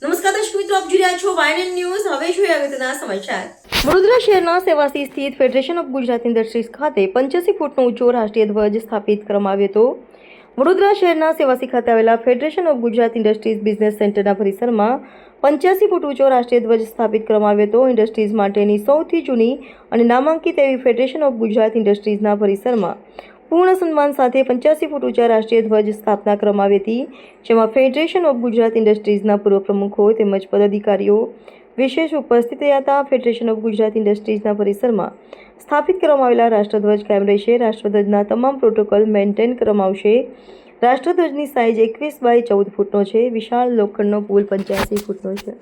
નમસ્કાર દર્શક મિત્રો, આપ જોઈ રહ્યા છો વાયન ન્યૂઝ. હવે જોઈએ અગત્યના સમાચાર. વડોદરા શહેરના સેવાસી સ્થિત ફેડરેશન ઓફ ગુજરાત ઇન્ડસ્ટ્રીઝ ખાતે 85 ફૂટનો ઊંચો રાષ્ટ્રીય ધ્વજ સ્થાપિત કરવામાં આવ્યો હતો. વડોદરા શહેરના સેવાસી ખાતે આવેલા federation of Gujarat industries business સેન્ટરના પરિસરમાં 85 ફૂટ ઊંચો રાષ્ટ્રીય ધ્વજ સ્થાપિત કરવામાં આવ્યો હતો. ઇન્ડસ્ટ્રીઝ માટેની સૌથી જૂની અને નામાંકિત એવી ફેડરેશન ઓફ ગુજરાત ઇન્ડસ્ટ્રીઝના પરિસરમાં પૂર્ણ સન્માન સાથે 85 ફૂટ ઊંચા રાષ્ટ્રીય ધ્વજ સ્થાપના કરવામાં આવી હતી, જેમાં ફેડરેશન ઓફ ગુજરાત ઇન્ડસ્ટ્રીઝના પૂર્વ પ્રમુખો તેમજ પદાધિકારીઓ વિશેષ ઉપસ્થિત રહ્યા હતા. ફેડરેશન ઓફ ગુજરાત ઇન્ડસ્ટ્રીઝના પરિસરમાં સ્થાપિત કરવામાં આવેલા રાષ્ટ્રધ્વજ કાયમ રહેશે. રાષ્ટ્રધ્વજના તમામ પ્રોટોકોલ મેન્ટેન કરવામાં આવશે. રાષ્ટ્રધ્વજની સાઇઝ 21 બાય 14 ફૂટનો છે. વિશાળ લોખંડનો પુલ 85 ફૂટનો છે.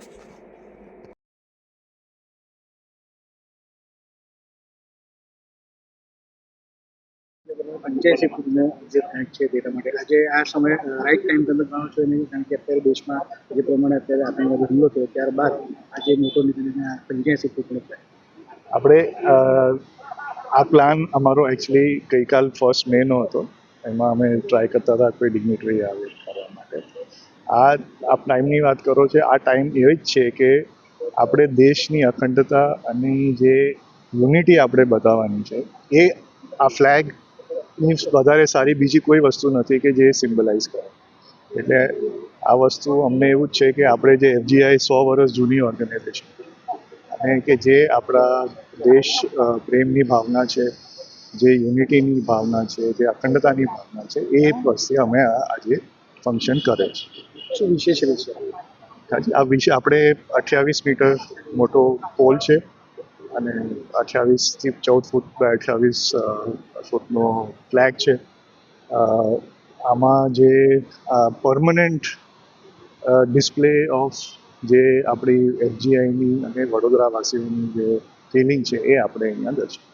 પંચ્યાસી ફૂટનો જે ફ્લેગ છે તેના માટે આજે આ સમય રાઈટ ટાઈમ તમે ગણો છો નહીં, કારણ કે અત્યારે દેશમાં જે પ્રમાણે અત્યારે આતંકવાદ હુમલો થયો ત્યારબાદ આજે મોટો નિર્ણય 85 ફૂટનો ફ્લેગ. આપણે આ પ્લાન અમારો એકચ્યુઅલી ગઈકાલ 1 મેનો હતો. એમાં અમે ટ્રાય કરતા હતા કોઈ ડિગ્નિટરી આવે કરવા માટે. આ ટાઈમની વાત કરો છો, આ ટાઈમ એવી જ છે કે આપણે દેશની અખંડતા અને જે યુનિટી આપણે બતાવવાની છે એ આ ફ્લેગ વધારે સારી બીજી કોઈ વસ્તુ નથી કે જે સિમ્બલાઇઝ કરે. એટલે આ વસ્તુ અમને એવું જ છે કે આપણે જે FGI 100 વર્ષ જૂની ઓર્ગેનાઇઝેશન અને કે જે આપણા દેશ પ્રેમની ભાવના છે, જે યુનિટીની ભાવના છે, જે અખંડતાની ભાવના છે, એ વસ્તુ અમે આજે ફંક્શન કરે છે. શું વિશેષ રહેશે આ વિશે આપણે 28 મીટર મોટો પોલ છે અને 28 થી 14 ફૂટ બાય 28 ફૂટનો ફ્લેગ છે. આમાં જે પરમનન્ટ ડિસ્પ્લે ઓફ જે આપણી FGIની અને વડોદરાવાસીઓની જે ફિલિંગ છે એ આપણે અહીંયા દર્શાવીએ.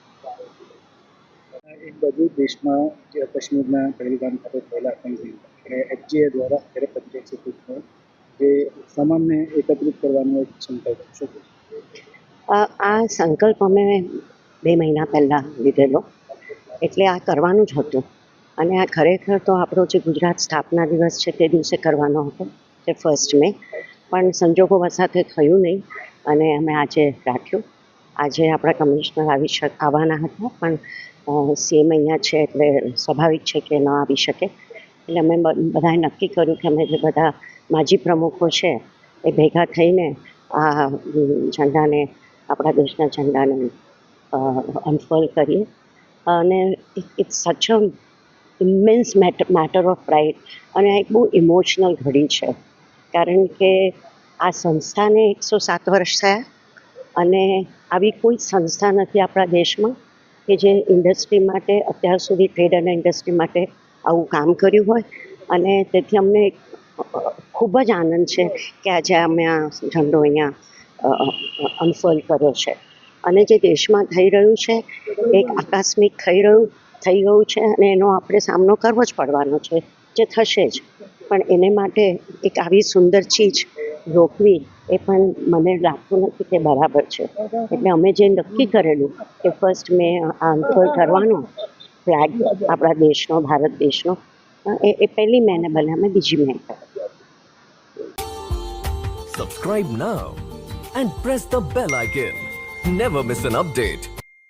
એક બાજુ દેશમાં જે કાશ્મીરના પહેલગામ ખાતે પહેલા આતંકી અને FGI દ્વારા અત્યારે 85 ફૂટનો જે સામાનને એકત્રિત કરવાનો એક સંકલ્પ શું છે? આ સંકલ્પ અમે 2 મહિના પહેલાં લીધેલો, એટલે આ કરવાનું જ હતું. અને આ ખરેખર તો આપણો જે ગુજરાત સ્થાપના દિવસ છે તે દિવસે કરવાનો હતો, જે 1 મે, પણ સંજોગો વસાતે થયું નહીં અને અમે આજે રાખ્યું. આજે આપણા કમિશનર આવવાના હતા, પણ CM અહીંયા છે એટલે સ્વાભાવિક છે કે ન આવી શકે. એટલે અમે બધાએ નક્કી કર્યું કે અમે જે બધા માજી પ્રમુખો છે એ ભેગા થઈને આ ઝંડાને, આપણા દેશના ઝંડાને અનફોલ્ડ કરીએ. અને it's such a immense matter of pride. અને આ એક બહુ ઇમોશનલ ઘડી છે, કારણ કે આ સંસ્થાને 107 વર્ષ થયા અને આવી કોઈ સંસ્થા નથી આપણા દેશમાં કે જે ઇન્ડસ્ટ્રી માટે અત્યાર સુધી, ટ્રેડ અને ઇન્ડસ્ટ્રી માટે આવું કામ કર્યું હોય. અને તેથી અમને ખૂબ જ આનંદ છે કે આજે અમે આ ઝંડો અહીંયા અનફોલ્ડ કર્યો છે. અને જે દેશમાં થઈ રહ્યું છે એક આકસ્મિક થઈ ગયું છે અને એનો આપણે સામનો કરવો જ પડવાનો છે, જે થશે જ. પણ એને માટે એક આવી સુંદર ચીજ રોકવી એ પણ મને લાગતું નથી કે બરાબર છે. એટલે અમે જે નક્કી કરેલું કે 1 મે આ અનફોલ્ડ કરવાનો ફ્લેગ આપણા દેશનો, ભારત દેશનો, એ 1 મેને બદલે અમે 2 મે કર્યો. Subscribe now and press the bell icon. Never miss an update.